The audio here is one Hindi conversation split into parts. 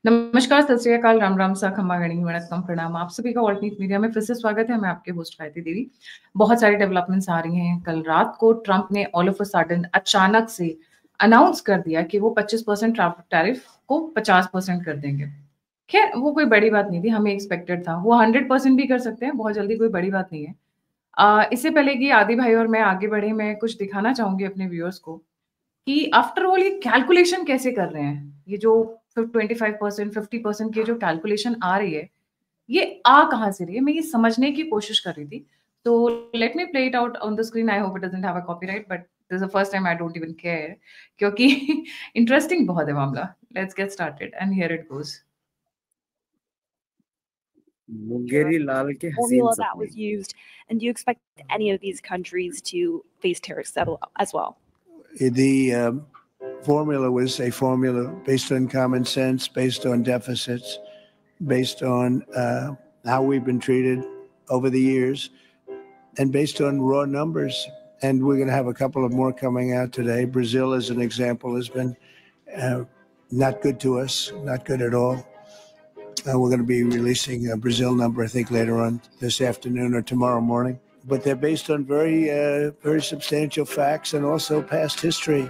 नमस्कार, सत श्री अकाल, राम राम सा, खमा गणी वणक्कम प्रणाम। आप सभी का ऑल्टरनेट मीडिया में फिर से स्वागत है। मैं आपके होस्ट गायत्री देवी। बहुत सारी डेवलपमेंट्स आ रही हैं। कल रात को ट्रंप ने ऑल ऑफ अ सडन अचानक से अनाउंस कर दिया कि वो 25% टैरिफ को 50% कर देंगे। खैर, वो कोई बड़ी बात नहीं थी, हमें एक्सपेक्टेड था। वो 100% भी कर सकते हैं, बहुत जल्दी कोई बड़ी बात नहीं है। इससे पहले कि आदि भाई और मैं आगे बढ़े, मैं कुछ दिखाना चाहूँगी अपने व्यूअर्स को कि आफ्टर ऑल ये कैलकुलेशन कैसे कर रहे हैं? ये जो 25% 50% की जो कैलकुलेशन आ रही है, ये आ कहाँ से रही है? मैं ये समझने की कोशिश कर रही थी। तो let me play it out on the screen. I hope it doesn't have a copyright, but this is the first time I don't even care क्योंकि इंटरेस्टिंग बहुत है मामला। Let's get started and here it goes. Mungeri Lal के हसीन formula that सपने। was used, and do you expect any of these countries to face tariffs as well? The formula was a formula based on common sense, based on deficits, based on how we've been treated over the years, and based on raw numbers. And we're going to have a couple of more coming out today. Brazil, as an example, has been not good to us, not good at all. We're going to be releasing a Brazil number, I think, later on this afternoon or tomorrow morning. But they're based on very substantial facts and also past history.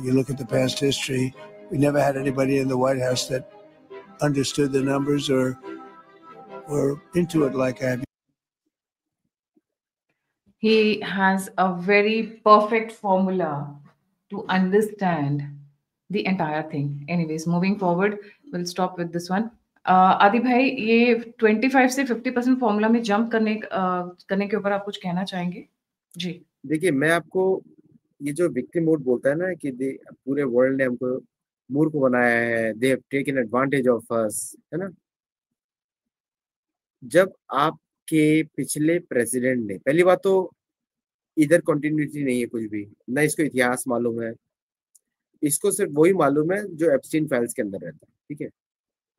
You look at the past history, we never had anybody in the White House that understood the numbers or were into it like I have. He has a very perfect formula to understand the entire thing. Anyways, moving forward, we'll stop with this one. आदि भाई, ये 25 से 50% फॉर्मूला में जंप करने के ऊपर आप कुछ कहना चाहेंगे? जी। देखिए, मैं आपको ये जो विक्टिम मोड बोलता है ना कि पूरे वर्ल्ड ने हमको मूर्ख बनाया है, they have taken advantage of us, है ना। जब आपके पिछले प्रेसिडेंट ने, पहली बात तो इधर कंटिन्यूटी नहीं है कुछ भी, ना इसको इतिहास मालूम है। इसको सिर्फ वही मालूम है जो एप्स्टीन फाइल्स के अंदर रहता है, ठीक है।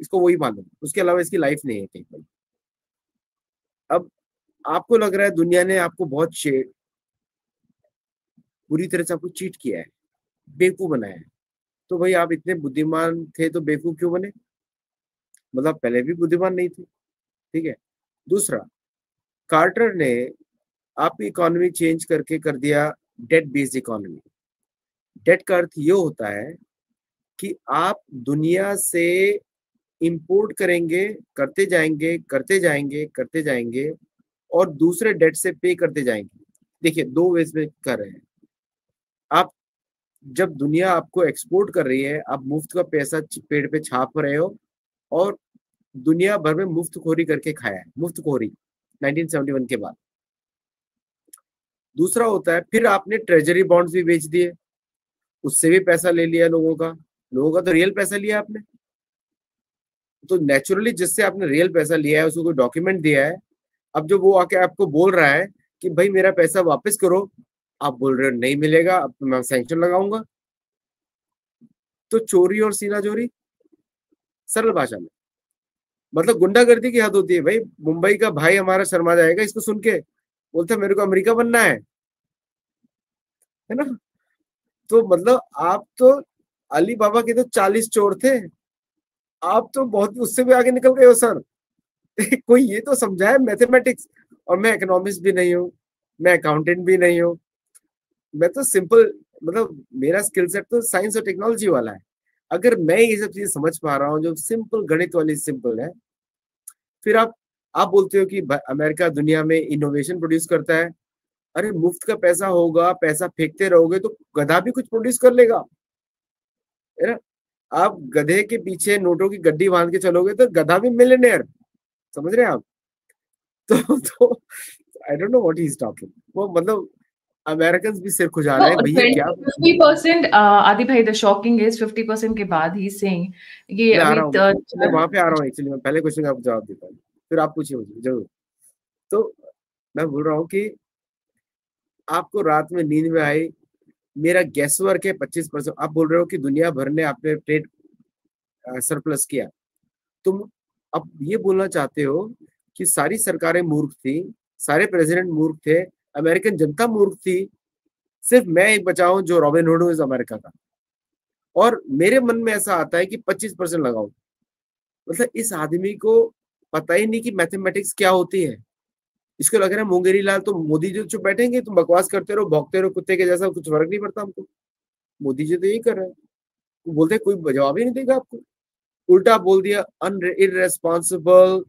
इसको वही मालूम है, उसके अलावा इसकी लाइफ नहीं है कहीं पर। अब आपको लग रहा है दुनिया ने आपको बहुत बुरी तरह से आपको चीट किया है, बेवकूफ बनाया है। तो भाई, आप इतने बुद्धिमान थे तो बेवकूफ क्यों बने? मतलब पहले भी बुद्धिमान नहीं थे, ठीक है। दूसरा, कार्टर ने आपकी इकोनॉमी चेंज करके कर दिया डेट बेस्ड इकोनॉमी। डेट का अर्थ ये होता है कि आप दुनिया से इंपोर्ट करेंगे, करते जाएंगे करते जाएंगे करते जाएंगे और दूसरे डेट से पे करते जाएंगे। देखिए, दो वेज में कर रहे हैं आप। जब दुनिया आपको एक्सपोर्ट कर रही है, आप मुफ्त का पैसा पेड़ पे छाप रहे हो और दुनिया भर में मुफ्तखोरी करके खाया है, मुफ्तखोरी 1971 के बाद। दूसरा होता है, फिर आपने ट्रेजरी बॉन्ड्स भी बेच दिए, उससे भी पैसा ले लिया लोगों का तो रियल पैसा लिया आपने। तो नेचुरली जिससे आपने रियल पैसा लिया है उसको कोई डॉक्यूमेंट दिया है। अब जो वो आके आपको बोल रहा है कि भाई मेरा पैसा वापस करो, आप बोल रहे हो नहीं मिलेगा, अब तो मैं सैंक्शन लगाऊंगा। तो चोरी और सीना चोरी, सरल भाषा में मतलब गुंडागर्दी की हद होती है। भाई, मुंबई का भाई हमारा शर्मा जाएगा इसको सुन के, बोलता मेरे को अमेरिका बनना है ना। तो मतलब आप तो अली बाबा के तो 40 चोर थे, आप तो बहुत उससे भी आगे निकल गए हो सर। कोई ये तो समझाए मैथमेटिक्स। और मैं इकोनॉमिस्ट भी नहीं हूँ, मैं अकाउंटेंट भी नहीं हूँ, मैं तो सिंपल, मतलब मेरा स्किल सेट तो साइंस और टेक्नोलॉजी वाला है। अगर मैं ये सब चीजें समझ पा रहा हूँ जो सिंपल गणित वाली सिंपल है, फिर आप बोलते हो कि अमेरिका दुनिया में इनोवेशन प्रोड्यूस करता है। अरे मुफ्त का पैसा होगा, पैसा फेंकते रहोगे तो गधा भी कुछ प्रोड्यूस कर लेगा, है ना। आप गधे के पीछे नोटों की गड्डी बांध के चलोगे तो गधा भी मिलियनेयर, समझ रहे हैं आप। तो I don't know what he is talking. वो मतलब अमेरिकन भी सिर खुजा रहे हैं भैया क्या। 50% आदि भाई, द शॉकिंग इज 50% के बाद ही सेइंग ये मैं अभी वहां पे आ रहा हूँ एक्चुअली। मैं पहले क्वेश्चन का आपको जवाब देता हूँ, फिर आप पूछिए मुझे जरूर। तो मैं बोल रहा हूँ कि आपको रात में नींद में आई, मेरा गैस वर्क है 25%। आप बोल रहे हो कि दुनिया भर ने आपने ट्रेड सरप्लस किया। तुम अब ये बोलना चाहते हो कि सारी सरकारें मूर्ख थी, सारे प्रेसिडेंट मूर्ख थे, अमेरिकन जनता मूर्ख थी, सिर्फ मैं एक बचा हूं जो रॉबिन हुड हूं इस अमेरिका का। और मेरे मन में ऐसा आता है कि 25% लगाओ। मतलब इस आदमी को पता ही नहीं कि मैथमेटिक्स क्या होती है। इसको लग रहा है मुंगेरी लाल तो मोदी जी चुप बैठेंगे, तुम बकवास करते रहो, भौंकते रहो कुत्ते के जैसा, कुछ फर्क नहीं पड़ता हमको। मोदी जी तो यही कर रहे हैं, वो बोलते हैं कोई जवाब ही नहीं देगा आपको। उल्टा बोल दिया, इररेस्पॉन्सिबल,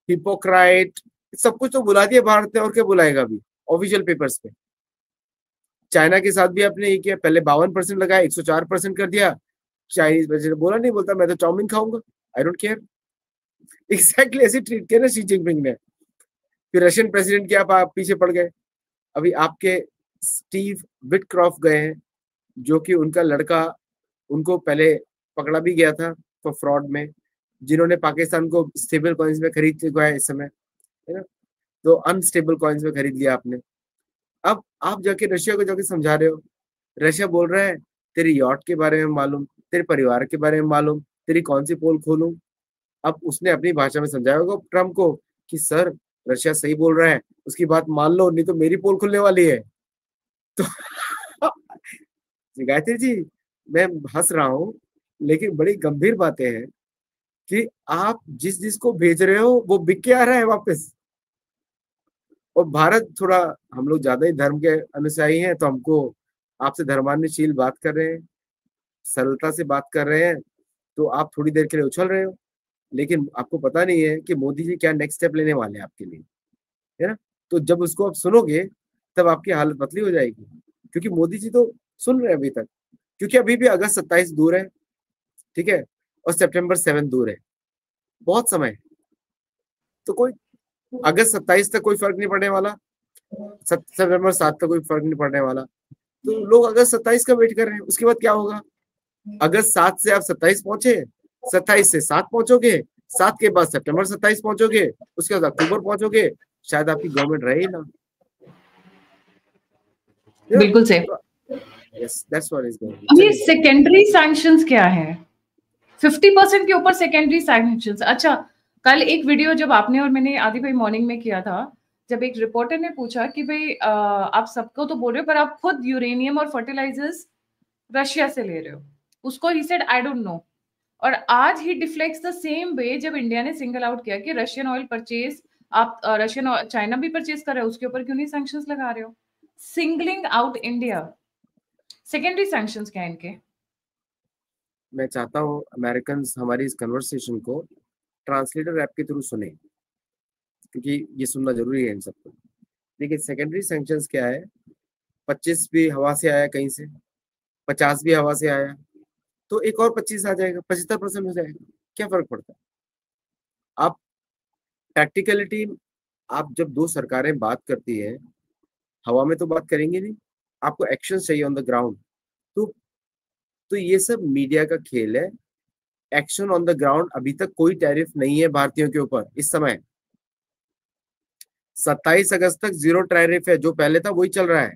हिपोक्राइट, सब कुछ तो बुला दिया भारत ने, और क्या बुलाएगा अभी ऑफिशियल पेपर्स पे। चाइना के साथ भी आपने ये किया, पहले 52% लगाया, 104% कर दिया। चाइनीज प्रेसिडेंट बोला नहीं, बोलता मैं तो चाउमीन खाऊंगा, आई डोंट केयर। एग्जैक्टली ऐसे ट्रीट किया ना शी जिनपिंग ने। फिर रशियन प्रेसिडेंट के आप पीछे पड़ गए। अभी आपके स्टीव विटक्रॉफ गए हैं, जो कि उनका लड़का, उनको पहले पकड़ा भी गया था फॉर फ्रॉड में, जिन्होंने पाकिस्तान को स्टेबल कॉइन्स में खरीद चुका है इस समय, है ना। तो अनस्टेबल कॉइन्स में खरीद लिया आपने। अब आप जाके रशिया को जाके समझा रहे हो, रशिया बोल रहा है तेरी यॉट के बारे में मालूम, तेरे परिवार के बारे में मालूम, तेरी कौन सी पोल खोलूं। अब उसने अपनी भाषा में समझाया होगा ट्रम्प को कि सर रशिया सही बोल रहा है, उसकी बात मान लो, नहीं तो मेरी पोल खुलने वाली है। तो गायत्री जी, मैं हंस रहा हूँ, लेकिन बड़ी गंभीर बातें हैं कि आप जिस जिसको भेज रहे हो वो बिक के आ रहा है वापस। और भारत थोड़ा, हम लोग ज्यादा ही धर्म के अनुयायी हैं, तो हमको आपसे धर्मानुशील बात कर रहे हैं, सरलता से बात कर रहे हैं, तो आप थोड़ी देर के लिए उछल रहे हो, लेकिन आपको पता नहीं है कि मोदी जी क्या नेक्स्ट स्टेप लेने वाले हैं आपके लिए, है ना। तो जब उसको आप सुनोगे तब आपकी हालत पतली हो जाएगी, क्योंकि मोदी जी तो सुन रहे हैं अभी तक, क्योंकि अभी भी अगस्त 27 दूर है, ठीक है, और सितंबर 7 दूर है, बहुत समय है। तो कोई अगस्त 27 तक कोई फर्क नहीं पड़ने वाला, सितंबर 7 तक कोई फर्क नहीं पड़ने वाला। तो लोग अगस्त 27 का वेट कर रहे हैं। उसके बाद क्या होगा, अगस्त 7 से आप 27 पहुंचे, 27 से 7 पहुंचोगे, 7 के बाद सितंबर 27 पहुंचोगे, उसके बाद अक्टूबर पहुंचोगे, शायद आपकी गवर्नमेंट रहे ही ना। बिल्कुल सही। Yes, that's what is going. अभी सेकेंडरी सैंक्शंस क्या है? 50% के ऊपर सेकेंडरी सैंक्शंस। अच्छा, कल एक वीडियो जब आपने और मैंने आदि भाई मॉर्निंग में किया था, जब एक रिपोर्टर ने पूछा कि भाई आप सबको तो बोल रहे हो, पर आप खुद यूरेनियम और फर्टिलाइजर्स रशिया से ले रहे हो, उसको he said I don't know. और आज ही डिफ्लेक्ट्स द सेम वे जब इंडिया ने सिंगल आउट किया कि रशियन ऑयल परचेज, आप रशियन चाइना भी परचेज कर रहे हो, उसके ऊपर क्यों नहीं सैंक्शंस लगा रहे हो? Singling out India. Secondary sanctions क्या है इनके? मैं चाहता हूँ अमेरिकन हमारी इस कन्वर्सेशन को ट्रांसलेटर ऐप के थ्रू सुने, क्योंकि ये सुनना जरूरी है इन सबको। देखिए सेकेंडरी सैंक्शंस क्या है, 25 भी हवा से आया कहीं से, 50 भी हवा से आया, तो एक और 25 आ जाएगा, 75% हो जाएगा, क्या फर्क पड़ता है। आप प्रैक्टिकलिटी, आप जब दो सरकारें बात करती है, हवा में तो बात करेंगे नहीं, आपको एक्शन चाहिए ऑन द ग्राउंड। तो ये सब मीडिया का खेल है। एक्शन ऑन द ग्राउंड, अभी तक कोई टैरिफ नहीं है भारतीयों के ऊपर इस समय। 27 अगस्त तक 0 टैरिफ है, जो पहले था वही चल रहा है।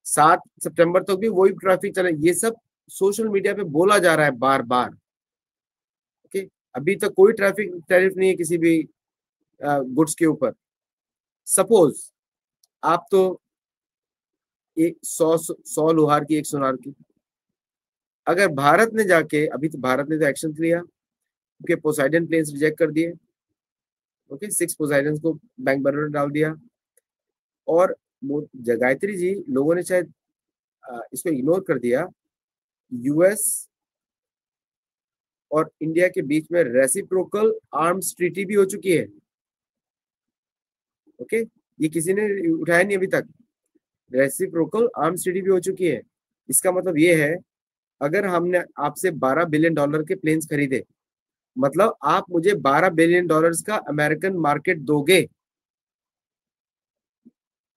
7 सितंबर तक भी वही ट्रैफिक चल रहा है। ये सब सोशल मीडिया पे बोला जा रहा है बार बार। ओके, अभी तक कोई ट्रैफिक टैरिफ नहीं है किसी भी गुड्स के ऊपर। सपोज आप तो एक 100 लोहार की, 1 सोनार की, अगर भारत ने जाके, अभी तो भारत ने तो एक्शन लिया क्योंकि पोसाइडन प्लेन्स रिजेक्ट कर दिए, ओके, 6 पोसाइडन को बैंक बैरल डाल दिया। और गायत्री जी, लोगों ने शायद इसको इग्नोर कर दिया, यूएस और इंडिया के बीच में रेसिप्रोकल आर्म्स ट्रीटी भी हो चुकी है। ओके, ये किसी ने उठाया नहीं अभी तक। रेसिप्रोकल आर्म्स ट्रीटी भी हो चुकी है। इसका मतलब ये है, अगर हमने आपसे $12 बिलियन के प्लेन्स खरीदे, मतलब आप मुझे $12 बिलियन का अमेरिकन मार्केट दोगे,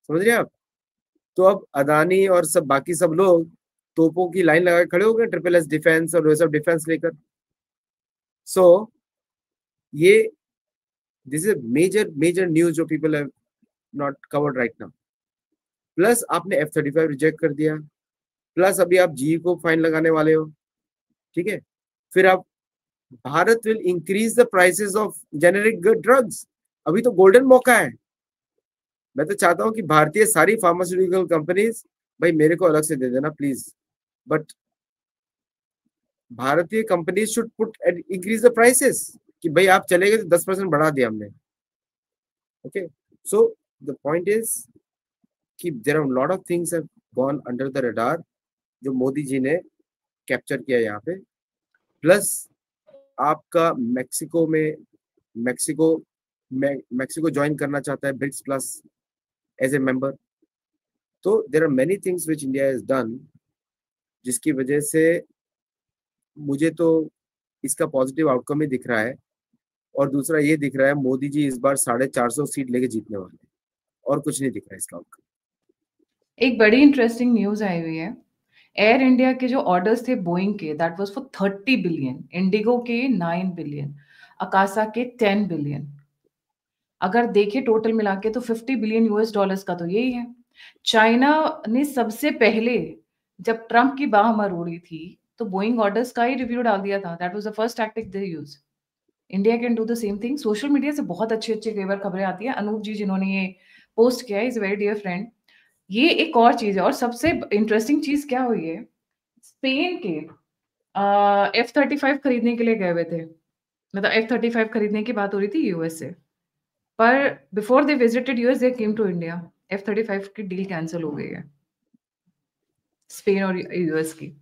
समझ रहे हैं आप। तो अब अदानी और सब बाकी सब लोग तोपों की लाइन लगा खड़े हो गए, SSS डिफेंस और वो सब डिफेंस लेकर। सो ये दिस इज मेजर न्यूज जो people have not covered right now. Plus आपने F-35 रिजेक्ट कर दिया, प्लस अभी आप जी को फाइन लगाने वाले हो, ठीक है। फिर आप, Bharat will increase the prices of generic drugs. अभी तो गोल्डन मौका है। मैं तो चाहता हूं कि भारतीय सारी फार्मास्यूटिकल कंपनीज, भाई मेरे को अलग से दे देना प्लीज, बट भारतीय company should put increase the prices, कि भाई आप चले गए तो 10% बढ़ा दिया हमने. Okay, so the point is कि there are lot of things have gone under the radar जो मोदी जी ने कैप्चर किया यहाँ पे. प्लस आपका मैक्सिको ज्वाइन करना चाहता है BRICS plus as a member. तो there are many things which India has done, जिसकी वजह से मुझे तो इसका पॉजिटिव आउटकम ही दिख रहा है. और दूसरा ये दिख रहा है मोदी जी इस बार 450 सीट लेके जीतने वाले हैं, और कुछ नहीं दिख रहा है इसका आउटकम. एक बड़ी इंटरेस्टिंग न्यूज आई हुई है. एयर इंडिया के जो ऑर्डर्स थे बोइंग के, that was for 30 billion, Indigo के 9 बिलियन, अकासा के 10 बिलियन. अगर देखें टोटल मिला के तो 50 बिलियन यूएस डॉलर्स का तो यही है. चाइना ने सबसे पहले जब ट्रम्प की बाह मरोड़ी थी तो बोइंग ऑर्डर्स का ही रिव्यू डाल दिया था. That was the first tactic they use. India can do the same thing. Social media से बहुत अच्छी अच्छी कई बार खबरें आती है. अनूप जी जिन्होंने ये पोस्ट किया है, इज वेरी डियर फ्रेंड. ये एक और चीज है. और सबसे इंटरेस्टिंग चीज क्या हुई है, स्पेन के F-35 खरीदने के लिए गए हुए थे. मतलब F-35 खरीदने की बात हो रही थी यूएस से, पर before they visited US they came to India. F-35 की डील कैंसिल हो गई है स्पेन और यूएस की.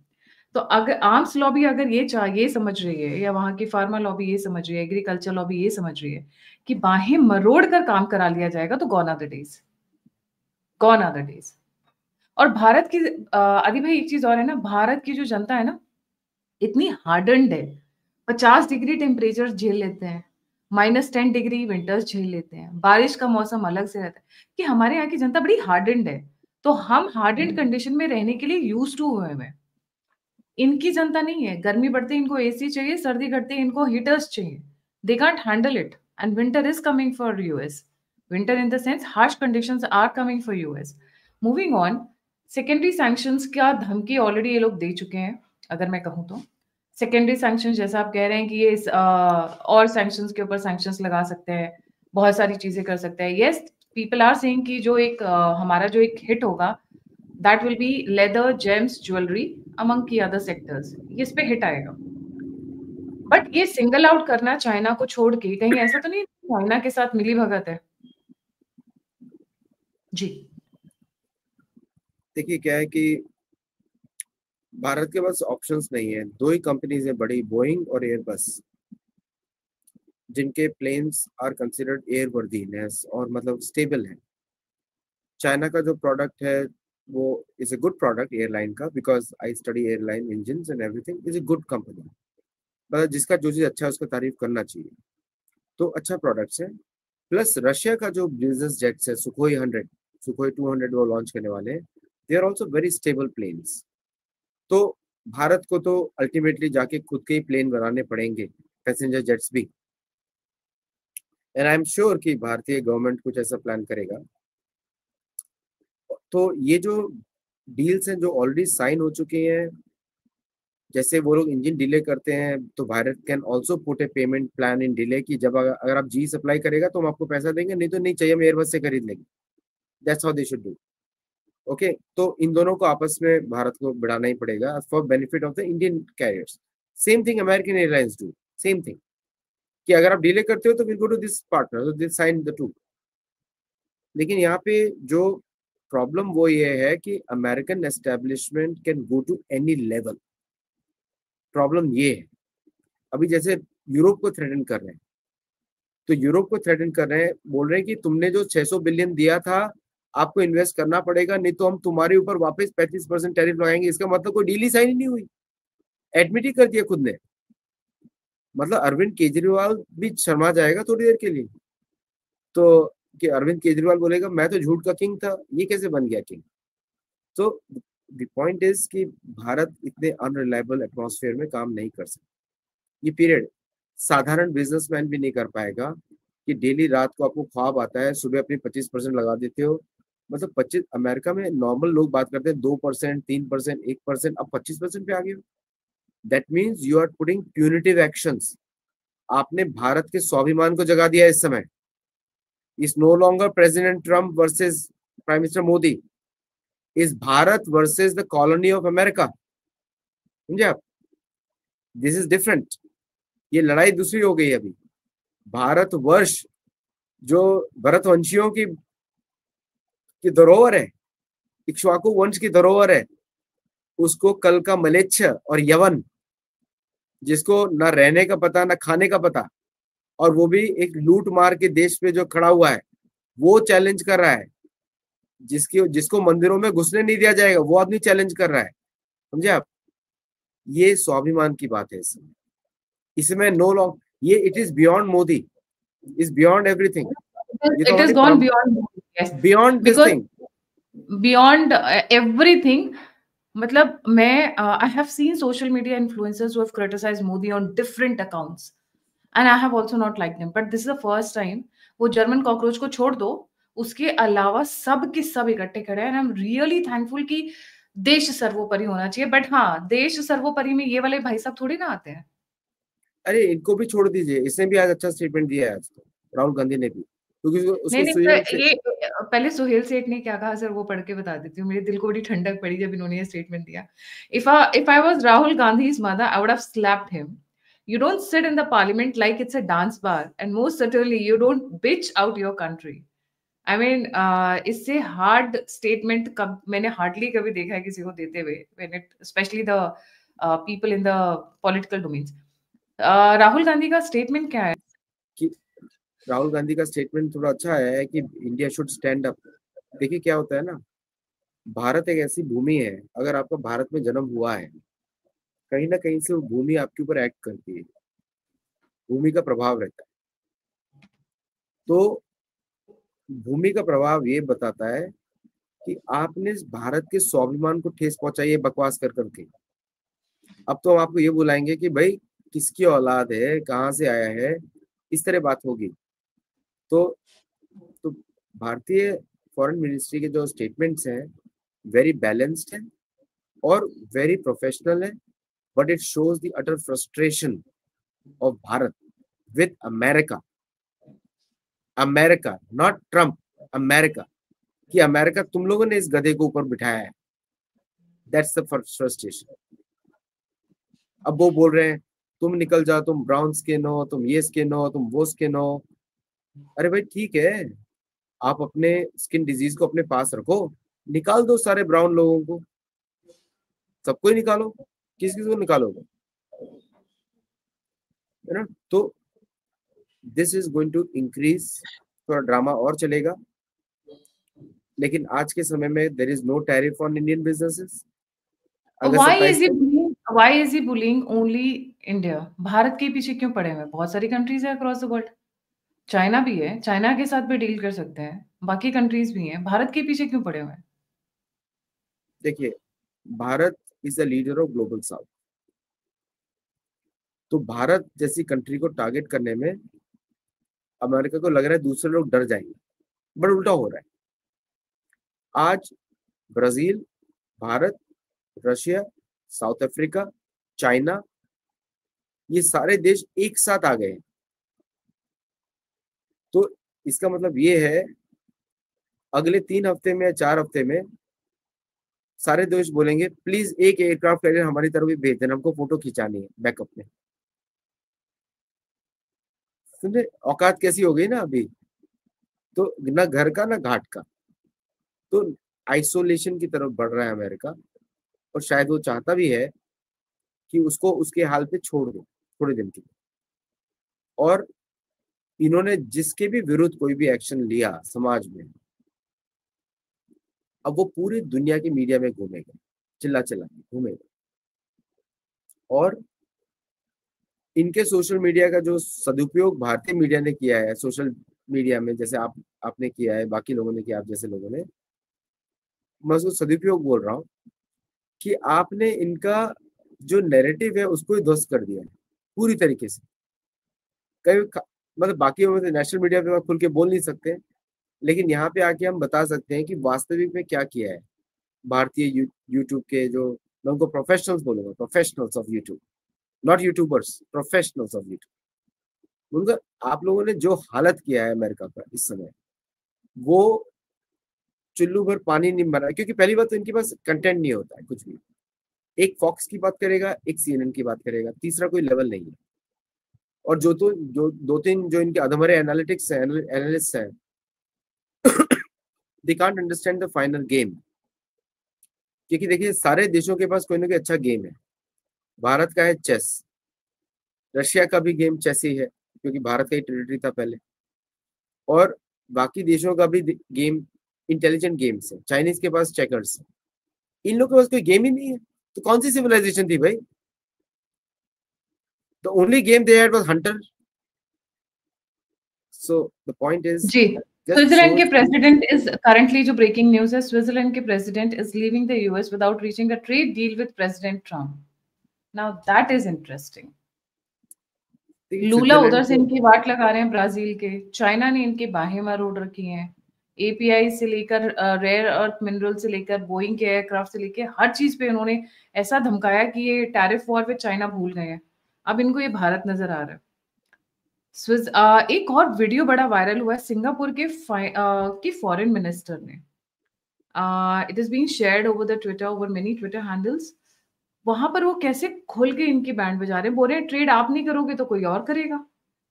तो अगर आर्म्स लॉबी अगर ये समझ रही है, या वहां की फार्मा लॉबी ये समझ रही है, एग्रीकल्चर लॉबी ये समझ रही है कि बाहें मरोड़ कर काम करा लिया जाएगा, तो gone are the days, gone are the days. और भारत की आदि भाई एक चीज और है ना, भारत की जो जनता है ना इतनी हार्डन्ड है. 50 डिग्री टेम्परेचर झेल लेते हैं, -10 डिग्री विंटर्स झेल लेते हैं, बारिश का मौसम अलग से रहता है, कि हमारे यहाँ की जनता बड़ी हार्डन्ड है. तो हम हार्डन्ड कंडीशन में रहने के लिए यूज टू हुए हैं. इनकी जनता नहीं है. गर्मी बढ़ते इनको एसी चाहिए, सर्दी घटते इनको हीटर्स चाहिए. They can't handle it. And winter is coming for US. Winter in the sense harsh conditions are coming for US. Moving on, secondary sanctions का धमकी ऑलरेडी ये लोग दे चुके हैं. अगर मैं कहूँ तो सेकेंडरी सैंक्शंस, जैसा आप कह रहे हैं कि ये और सैंक्शंस के ऊपर सैंक्शंस लगा सकते हैं, बहुत सारी चीजें कर सकते हैं. यस, पीपल आर सेइंग कि जो एक हमारा जो एक हिट होगा, that will be leather, gems, jewelry among की other sectors. ये इस पे हिट आएगा. बट ये सिंगल आउट करना चाइना को छोड़ के, कहीं ऐसा तो नहीं चाइना के साथ मिली भगत है जी? देखिए क्या है कि भारत के पास ऑप्शंस नहीं है. दो ही कंपनीज है बड़ी, बोइंग और एयरबस, जिनके planes are considered airworthiness और मतलब स्टेबल है. चाइना का जो प्रोडक्ट है वो is a good product airline का, because I study airline engines and everything. Is a good company. मतलब जिसका जो चीज अच्छा है उसका तारीफ करना चाहिए. तो अच्छा प्रोडक्ट्स है. प्लस रशिया का जो बिजनेस जेट्स है, सुखोई 100, सुखोई 200 वो लॉन्च करने वाले हैं. They are also very stable planes. तो भारत को तो अल्टीमेटली जाके खुद के ही प्लेन बनाने पड़ेंगे, पैसेंजर जेट्स भी. एंड आई एम श्योर कि भारतीय गवर्नमेंट कुछ ऐसा प्लान करेगा. तो ये जो डील्स हैं जो ऑलरेडी साइन हो चुके हैं, जैसे वो लोग इंजन डिले करते हैं तो Bharat can also put A payment plan in delay, कि जब अगर आप जी सप्लाई करेगा तो हम आपको पैसा देंगे, नहीं तो नहीं चाहिए, हम एयरबस से खरीद लेंगे. That's how they should do. Okay, तो इन दोनों को आपस में भारत को बढ़ाना ही पड़ेगा for benefit of the Indian carriers. Same thing American airlines do, same thing, कि अगर आप डिले करते हो तो will go to this partner, तो दिस साइन द टू. लेकिन यहाँ पे जो प्रॉब्लम वो ये है कि American establishment can go to any level. Problem ये है, अभी जैसे यूरोप को थ्रेटन कर रहे हैं, तो यूरोप को थ्रेटन कर रहे हैं, बोल रहे हैं कि तुमने जो 600 बिलियन दिया था आपको इन्वेस्ट करना पड़ेगा, नहीं तो हम तुम्हारे ऊपर वापस 35% टैरिफ लगाएंगे. इसका मतलब कोई डील ही साइन ही नहीं हुई. एडमिट ही कर दिया खुद ने. मतलब अरविंद केजरीवाल भी शर्मा जाएगा थोड़ी देर के लिए. तो कि अरविंद केजरीवाल बोलेगा मैं तो झूठ का किंग था, ये कैसे बन गया किंग? तो द पॉइंट इज कि भारत इतने अनरिलायबल एटमॉस्फेयर में काम नहीं कर सकता. ये पीरियड साधारण बिजनेसमैन भी नहीं कर पाएगा, कि डेली रात को आपको ख्वाब आता है, सुबह अपनी 25% लगा देते हो. मतलब 25, अमेरिका में नॉर्मल लोग बात करते हैं 2%, 3%, 1%, अब 25% पे आ गए हो. That means you are putting punitive actions. आपने भारत के स्वाभिमान को जगा दिया. इस समय is no longer President Trump versus Prime Minister Modi, is Bharat versus the colony of America. समझे आप? This is different. ये लड़ाई दूसरी हो गई अभी। भारतवर्ष जो भरतवंशियों की धरोहर है, इक्ष्वाकु वंश की धरोहर है, उसको कल का मलेच्छ और यवन, जिसको ना रहने का पता ना खाने का पता, और वो भी एक लूट मार के देश पे जो खड़ा हुआ है, वो चैलेंज कर रहा है। जिसको मंदिरों में घुसने नहीं दिया जाएगा, वो आदमी चैलेंज कर रहा है। समझे आप? ये स्वाभिमान की बात है। इसमें नो लॉ, ये it is beyond Modi, is beyond everything. It has gone beyond, yes, beyond this because thing, beyond everything. मतलब मैं I have seen social media influencers who have criticized Modi on different accounts, and I have also not liked him. But this is the first time वो जर्मन कॉकरोच को छोड़ दो, उसके अलावा सब के सब इकट्ठे खड़े हैं, and I'm really thankful कि देश सर्वोपरि होना चाहिए। बट हाँ, देश सर्वोपरि में ये वाले भाई साहब थोड़ी ना आते हैं। अरे इनको भी छोड़ दीजिए, इसने भी आज अच्छा स्टेटमेंट दिया है आज तो, राहुल गांधी ने भी, क्योंकि उसको नहीं, ये पहले सुहेल सेठ ने क्या कहा सर, वो पढ़ के बता देती हूँ। मेरे दिल को बड़ी ठंडक पड़ी जब इन्होंने ये स्टेटमेंट दिया। If I was Rahul Gandhi's mother, I would have slapped him. You don't sit in the parliament like it's a dance bar, and most certainly you don't bitch out your country. I mean, इससे हार्ड स्टेटमेंट कब मैंने हार्डली कभी देखा है किसी को देते हुए, when it especially the people in the political domains. Rahul Gandhi का स्टेटमेंट क्या है? राहुल गांधी का स्टेटमेंट थोड़ा अच्छा है कि इंडिया शुड स्टैंड अप। देखिए क्या होता है ना, भारत एक ऐसी भूमि है, अगर आपका भारत में जन्म हुआ है, कहीं ना कहीं से वो भूमि आपके ऊपर एक्ट करती है, भूमि का प्रभाव रहता है। तो भूमि का प्रभाव ये बताता है कि आपने भारत के स्वाभिमान को ठेस पहुंचाई है बकवास कर करके। अब तो हम आपको ये बुलाएंगे कि भाई किसकी औलाद है, कहाँ से आया है, इस तरह बात होगी। तो भारतीय फॉरेन मिनिस्ट्री के जो स्टेटमेंट्स हैं वेरी बैलेंस्ड हैं और वेरी प्रोफेशनल है, but it shows the utter frustration of Bharat with America. America, not Trump, America, कि अमेरिका तुम लोगों ने इस गधे को ऊपर बिठाया है। That's the frustration. अब वो बोल रहे हैं तुम निकल जाओ, तुम ब्राउन स्किन हो, तुम ये स्किन हो, तुम वो स्किन हो। अरे भाई ठीक है, आप अपने स्किन डिजीज को अपने पास रखो, निकाल दो सारे ब्राउन लोगों को, सबको ही निकालो, किस किस को निकालोगे, है ना? तो this is going to increase, थोड़ा ड्रामा और चलेगा, लेकिन आज के समय में there is no tariff on Indian businesses. Why is he bullying only India? Bharat के पीछे क्यों पड़े हुए? बहुत सारी कंट्रीज है अक्रॉस द वर्ल्ड, चाइना भी है, चाइना के साथ भी डील कर सकते हैं, बाकी कंट्रीज भी हैं, भारत के पीछे क्यों पड़े हुए हैं? देखिए, Bharat is the leader of global south, तो भारत जैसी कंट्री को टारगेट करने में अमेरिका को लग रहा है दूसरे लोग डर जाएंगे, बट उल्टा हो रहा है। आज Brazil, Bharat, Russia, south Africa, China, ये सारे देश एक साथ आ गए हैं। तो इसका मतलब ये है अगले 3 हफ्ते में या 4 हफ्ते में सारे देश बोलेंगे प्लीज एक एयरक्राफ्ट कैरियर हमारी तरफ भी भेज देना, हमको फोटो खिंचानी है बैकअप में। समझे औकात कैसी हो गई ना अभी? तो ना घर का ना घाट का, तो आइसोलेशन की तरफ बढ़ रहा है अमेरिका, और शायद वो चाहता भी है कि उसको उसके हाल पे छोड़ दो थोड़े दिन के लिए। और इन्होंने जिसके भी विरुद्ध कोई भी एक्शन लिया समाज में, अब वो पूरी दुनिया की मीडिया में घूमेगा, चिल्ला चिल्ला के घूमेगा, और इनके सोशल मीडिया का जो सदुपयोग भारतीय मीडिया ने किया है सोशल मीडिया में, जैसे आपने किया है, बाकी लोगों ने किया, आप जैसे लोगों ने, मैं उसको सदुपयोग बोल रहा हूँ कि आपने इनका जो नैरेटिव है उसको ही ध्वस्त कर दिया है पूरी तरीके से। कई मतलब बाकी नेशनल मीडिया पे खुल के बोल नहीं सकते, लेकिन यहाँ पे आके हम बता सकते हैं कि वास्तविक में क्या किया है भारतीय यूट्यूब के, जो मैं उनको प्रोफेशनल्स बोलूंगा, professionals of YouTube, not YouTubers, professionals of YouTube. उनका आप लोगों ने जो हालत किया है अमेरिका का इस समय, वो चुल्लू भर पानी नहीं भरा, क्योंकि पहली बात तो इनके पास कंटेंट नहीं होता है कुछ भी। एक फॉक्स की बात करेगा, एक CNN की बात करेगा, तीसरा कोई लेवल नहीं है। और जो दो तीन जो इनके अधमरे एनालिटिक्स है, एनालिस्ट है, they can't understand the final game. क्योंकि देखिए सारे देशों के पास कोई ना कोई अच्छा गेम है। भारत का है चेस, रशिया का भी गेम चेस ही है क्योंकि भारत का ही टेरिटरी था पहले, और बाकी देशों का भी गेम इंटेलिजेंट गेम्स है। चाइनीज के पास चेकर्स है, इन लोगों के पास कोई गेम ही नहीं है। तो कौन सी सिविलाइजेशन थी भाई? The only game they had was hunter. So the point is, जी, स्विट्जरलैंड के प्रेसिडेंट इज करंटली, जो ब्रेकिंग न्यूज है, स्विट्जरलैंड के president is leaving the US without reaching a trade deal with president Trump. Now that is interesting. Lula उधर से इनकी वाट लगा रहे हैं ब्राजील के, चाइना ने इनकी बाहें मरोड़ रखी हैं, एपीआई से लेकर रेयर अर्थ मिनरल से लेकर बोइंग के एयरक्राफ्ट से लेकर हर चीज पे उन्होंने ऐसा धमकाया कि ये टैरिफ वॉर पे चाइना भूल गए हैं। अब इनको ये भारत नजर आ रहा है। एक और वीडियो बड़ा वायरल हुआ है सिंगापुर के फॉरेन मिनिस्टर ने, it is being shared over the Twitter, over many Twitter handles. वहां पर वो कैसे खुल के इनकी बैंड बजा रहे हैं, बोल रहे हैं ट्रेड आप नहीं करोगे तो कोई और करेगा।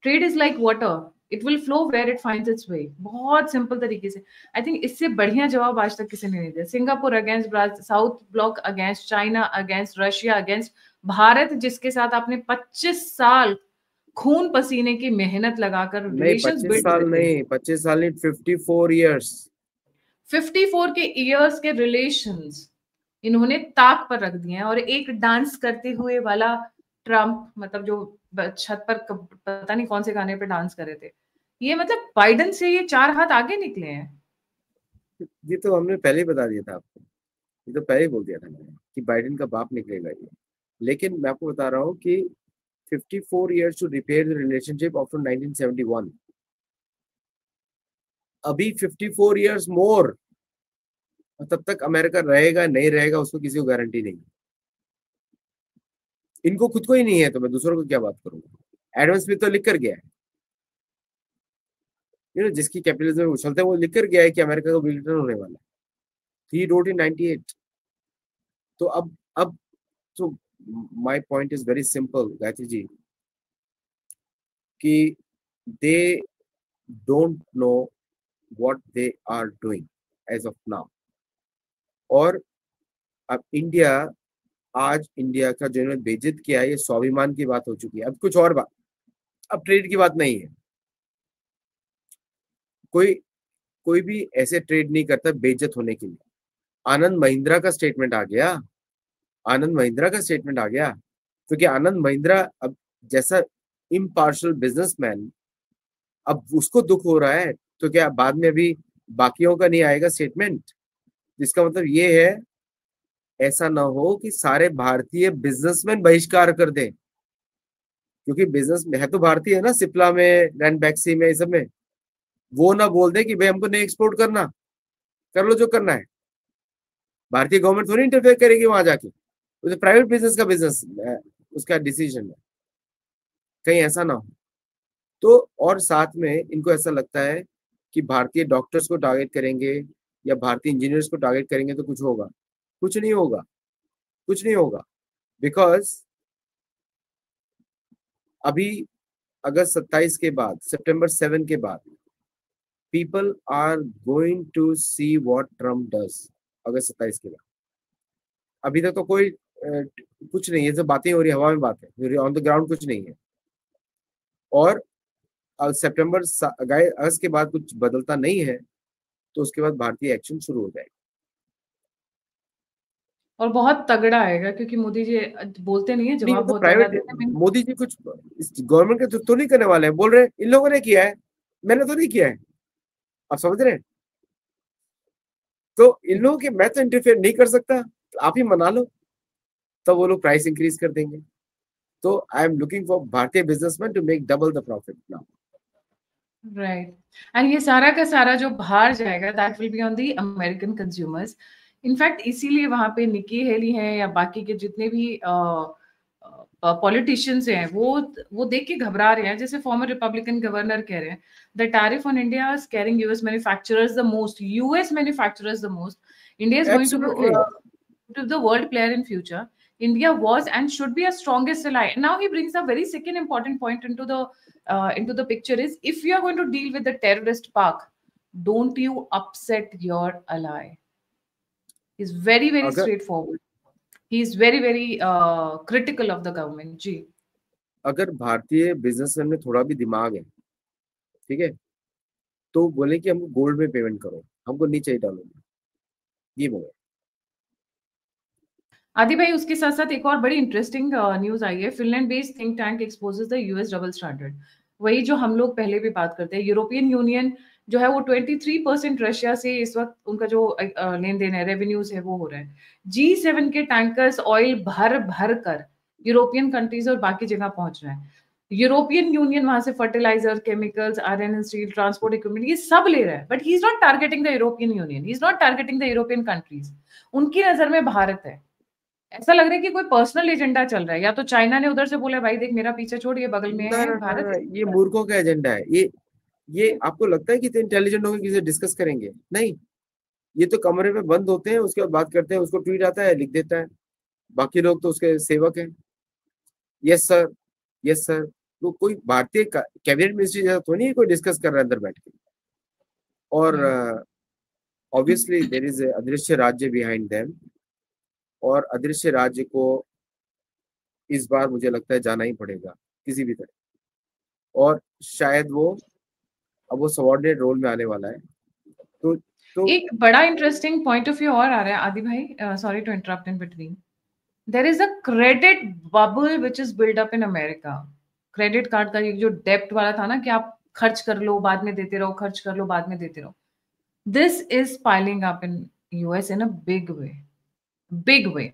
Trade is like water, it will flow where it finds its way. बहुत सिंपल तरीके से। आई थिंक इससे बढ़िया जवाब आज तक किसी ने नहीं दिया। Singapore against south block, against China, against Russia, against Bharat, जिसके साथ आपने 25 साल खून पसीने की मेहनत लगाकर रिलेशंस बिल्ड 25 साल नहीं 54 इयर्स 54 के इयर्स के रिलेशंस इन्होंने ताक पर रख दिए हैं। और एक डांस करते हुए वाला ट्रम्प, मतलब जो छत पर पता नहीं कौन से गाने पे डांस कर रहे थे, ये मतलब बाइडेन से ये 4 हाथ आगे निकले हैं। ये तो हमने पहले ही बता दिया था आपको, ये तो पहले ही बोल दिया था मैंने कि बाइडेन का बाप निकलेगा ये। लेकिन मैं आपको बता रहा हूँ कि 54 years to repair the relationship after 1971. अभी 54 years more, तब तक अमेरिका रहेगा नहीं रहेगा उसको किसी को गारंटी नहीं। इनको खुद को ही नहीं है तो मैं दूसरों को क्या बात करूंगा। एडम स्मिथ तो लिख कर गया है, जिसकी कैपिटलिज्म में उछलते हैं वो लिख कर गया है कि अमेरिका का बिग रिटर्न होने वाला है। He wrote in 98. तो अब तो my point is very simple, Gayatri ji, कि they don't know what they are doing as of now. और अब आज इंडिया का जो इन्होंने बेइज्जत किया है, ये स्वाभिमान की बात हो चुकी है। अब कुछ और बात, अब ट्रेड की बात नहीं है। कोई भी ऐसे ट्रेड नहीं करता बेइज्जत होने के लिए। आनंद महिंद्रा का स्टेटमेंट आ गया, क्योंकि आनंद महिंद्रा अब जैसा इम्पार्शियल बिजनेसमैन, अब उसको दुख हो रहा है, तो क्या बाद में अभी बाकियों का नहीं आएगा स्टेटमेंट? जिसका मतलब ये है, ऐसा ना हो कि सारे भारतीय बिजनेसमैन बहिष्कार कर दें, क्योंकि बिजनेस में है तो भारतीय है ना, सिप्ला में, रैनबैक्सी में, इस सब में। वो ना बोल दे कि भाई हमको नहीं एक्सपोर्ट करना, कर लो जो करना है। भारतीय गवर्नमेंट थोड़ी इंटरफेयर करेगी वहां जाके, तो प्राइवेट बिजनेस का बिजनेस उसका डिसीजन है, कहीं ऐसा ना हो। तो और साथ में इनको ऐसा लगता है कि भारतीय डॉक्टर्स को टारगेट करेंगे या भारतीय इंजीनियर्स को टारगेट करेंगे तो कुछ होगा। कुछ नहीं होगा, बिकॉज अभी अगस्त 27 के बाद, सितंबर 7 के बाद, people are going to see what Trump does. अगस्त 27 के बाद अभी तक तो कोई कुछ नहीं है, सब बातें हो रही है, हवा में बात है, ऑन द ग्राउंड कुछ नहीं है। और सितंबर अगस्त के बाद कुछ बदलता नहीं है तो उसके बाद भारतीय एक्शन शुरू हो जाएगा, और बहुत तगड़ा आएगा, क्योंकि मोदी जी बोलते नहीं है, जवाब बहुत तगड़ा देते हैं। मोदी जी कुछ गवर्नमेंट के तो नहीं करने वाले हैं, बोल रहे हैं इन लोगों ने किया है, मैंने तो नहीं किया है। आप समझ रहे हैं? तो इन लोगों के, मैं तो इंटरफेयर नहीं कर सकता, तो आप ही मना लो, तब वो लोग प्राइस इंक्रीज कर देंगे। तो आई एम लुकिंग फॉर भारतीय businessman to make double the profit now. Right, and ये सारा का सारा जो बाहर जाएगा, that will be on the American consumers. In fact इसीलिए वहां पे निकी हेली हैं या बाकी के जितने भी पॉलिटिशियंस हैं, वो देख के घबरा रहे हैं। जैसे फॉर्मर रिपब्लिकन गवर्नर कह रहे हैं, the tariff on India is scaring US manufacturers the most, US manufacturers the most. India is going to the world player in future. India was and should be a strongest ally. And now he brings a very second important point into the picture is, if you are going to deal with the terrorist Pak, don't you upset your ally. He's very अगर straightforward. He's very critical of the government. जी. अगर भारतीय बिजनेसमैन में थोड़ा भी दिमाग है, ठीक है, तो बोले कि हमको गोल्ड में पेमेंट करो, हमको नहीं चाहिए डॉलर में, ये बोले। आदि भाई, उसके साथ साथ एक और बड़ी इंटरेस्टिंग न्यूज आई है। Finland based think tank exposes the US double standard. वही जो हम लोग पहले भी बात करते हैं, यूरोपियन यूनियन जो है वो 23% रशिया से इस वक्त उनका जो लेन देन है, रेवेन्यूज है, वो हो रहा है। G7 के टैंकर्स ऑयल भर भर कर यूरोपियन कंट्रीज और बाकी जगह पहुंच रहे हैं। यूरोपियन यूनियन वहां से fertiliser, chemicals, iron and steel, transport equipment, ये सब ले रहा है। But he is not targeting the European Union, he is not targeting the European countries. उनकी नजर में भारत है। ऐसा लग रहा है कि कोई पर्सनल एजेंडा चल रहा है, या तो चाइना ने उधर से बोला भाई देख मेरा पीछे छोड़, ये बगल में है भारत। ये मूर्खों का एजेंडा है। ये आपको लगता है कि इतने इंटेलिजेंट होंगे किसी से डिस्कस करेंगे? नहीं, ये तो कमरे में बंद होते हैं, उसके बाद बात करते हैं, उसको ट्वीट आता है, लिख देता है, बाकी लोग तो उसके सेवक हैं। Yes sir, yes sir. तो कोई भारतीय कैबिनेट मिनिस्ट्री जैसा तो नहीं कोई डिस्कस कर रहा है अंदर बैठ के। और ऑब्वियसली देयर इज अदृश्य राज्य बिहाइंड देम, और अदृश्य राज्य को इस बार मुझे लगता है जाना ही पड़ेगा किसी भी तरह, और शायद वो सबऑर्डिनेट रोल में आने वाला है। तो एक बड़ा इंटरेस्टिंग पॉइंट ऑफ व्यू और आ रहा है आदि भाई, sorry to interrupt in between. There is a credit bubble which is build up in America. Credit card का ये जो डेब्ट वाला था ना, कि आप खर्च कर लो बाद में देते रहो, खर्च कर लो बाद में देते रहो, this is piling up in US in a big way.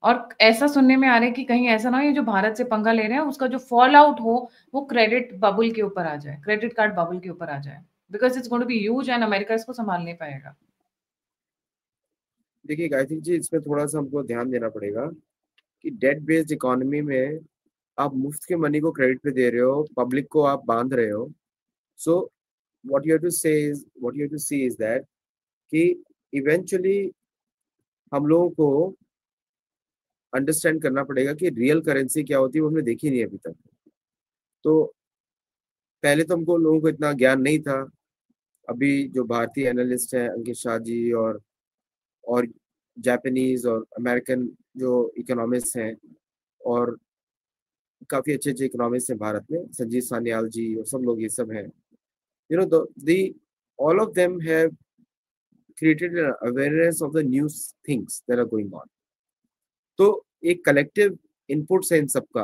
और ऐसा सुनने में आ रहा है कि कहीं ऐसा ना हो ये जो भारत से पंगा ले रहे हैं उसका जो फॉल आउट हो वो क्रेडिट बबल के ऊपर आ जाए, क्रेडिट कार्ड बबल के ऊपर आ जाए, because it's going to be huge and America इसको संभाल नहीं पाएगा। देखिए गायत्री जी, इसमें थोड़ा सा हमको ध्यान देना पड़ेगा कि डेट बेस्ड इकोनॉमी में आप मुफ्त के मनी को क्रेडिट पे दे रहे हो, पब्लिक को आप बांध रहे हो। So what you have to see is that कि इवेंचुअली हम लोगों को अंडरस्टैंड करना पड़ेगा कि रियल करेंसी क्या होती है, वो हमने देखी नहीं अभी तक। तो पहले तो हमको लोगों को इतना ज्ञान नहीं था। अभी जो भारतीय एनालिस्ट हैं अंकित शाह जी और जापानीज और अमेरिकन जो इकोनॉमिस्ट हैं, और काफी अच्छे इकोनॉमिस्ट हैं भारत में, संजीव सान्याल जी और सब लोग, ये सब हैं, you know, all of them have created an awareness of the new things that are going on. तो एक कलेक्टिव इनपुट है इन सबका।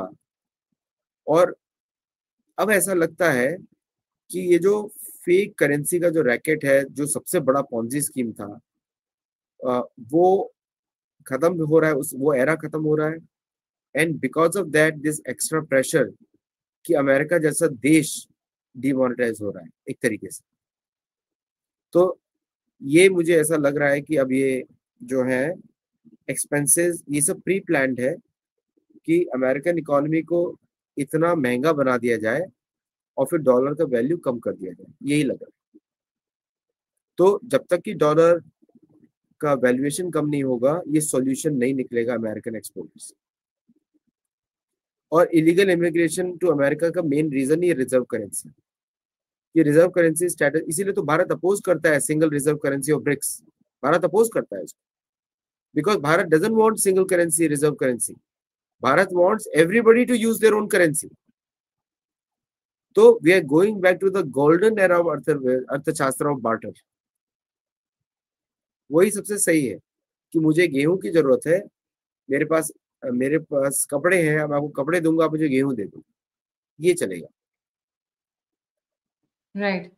और अब ऐसा लगता है कि ये जो फेक करेंसी का जो रैकेट है, जो सबसे बड़ा पॉन्जी स्कीम था, वो खत्म हो रहा है, वो एरा खत्म हो रहा है। And because of that this extra pressure कि अमेरिका जैसा देश डिमोनेटाइज हो रहा है एक तरीके से। तो ये मुझे ऐसा लग रहा है कि अब ये जो है एक्सपेंसेस, ये सब प्री प्लान्ड है कि अमेरिकन इकोनॉमी को इतना महंगा बना दिया जाए और फिर डॉलर का वैल्यू कम कर दिया जाए, यही लग रहा है। तो जब तक कि डॉलर का वैल्यूएशन कम नहीं होगा, ये सॉल्यूशन नहीं निकलेगा अमेरिकन एक्सपोर्टर्स। और इलीगल इमिग्रेशन टू अमेरिका का मेन रीजन ये रिजर्व करेंसी, ये रिजर्व करेंसी स्टेटस। इसीलिए तो भारत अपोज करता है single reserve currency of BRICS. Bharat oppose करता है इसको, because Bharat doesn't want single currency, reserve currency. Bharat wants everybody to use their own currency. तो we are going back to the golden era of Arthashastra of barter. वही सबसे सही है कि मुझे गेहूं की जरूरत है, मेरे पास कपड़े हैं, मैं आपको कपड़े दूंगा, आप मुझे गेहूं दे दो, ये चलेगा। राइट,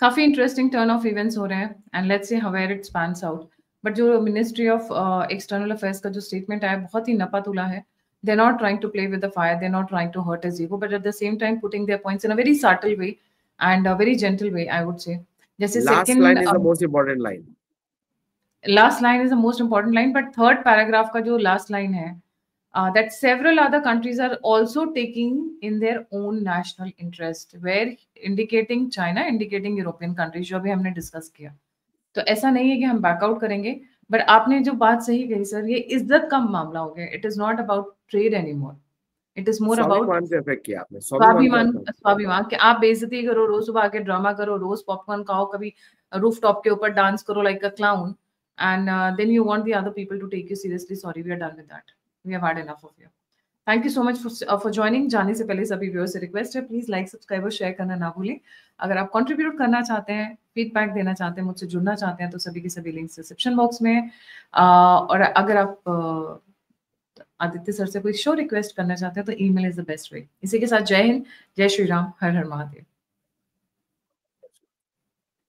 काफी इंटरेस्टिंग टर्न ऑफ इवेंट्स हो रहे हैं and let's see how where it spans out. But जो मिनिस्ट्री ऑफ एक्सटर्नल अफेयर्स का जो स्टेटमेंट आया बहुत ही नपातुला है। They're not trying to play with the fire, they're not trying to hurt his ego, but at the same time putting their points in a very subtle way and a very gentle way, I would say. Just last line is the most important line. Last line is the most important line, but third paragraph का जो last line है, that several other countries are also taking in their own national interest, where indicating China, indicating European countries, जो अभी हमने डिस्कस किया। तो ऐसा नहीं है कि हम बैकआउट करेंगे, बट आपने जो बात सही कही सर, ये इज्जत का मामला हो गया. It is not about trade anymore. It is more about स्वाभिमान पे इफेक्ट किया आपने, स्वाभिमान पे स्वाभिमान कि आप बेइज्जती करो, रोज सुबह आके ड्रामा करो, रोज पॉपकॉर्न खाओ, कभी रूफ टॉप के ऊपर डांस करो like a clown, and then you want the other people to take you seriously. Sorry, we are done with that. We have had enough of you. Thank you so much for joining. जाने से पहले सभी व्यूअर्स से रिक्वेस्ट है, प्लीज लाइक, सब्सक्राइब और शेयर करना ना भूलें. अगर आप कंट्रीब्यूट करना चाहते हैं, फीडबैक देना चाहते हैं, मुझसे जुड़ना चाहते हैं, तो सभी के सभी लिंक्स डिस्क्रिप्शन बॉक्स में. और अगर आप आदित्य सर से कोई शो रिक्वेस्ट करना चाहते हैं तो email is the best way. इसी के साथ जय हिंद, जय श्री राम, हर हर महादेव.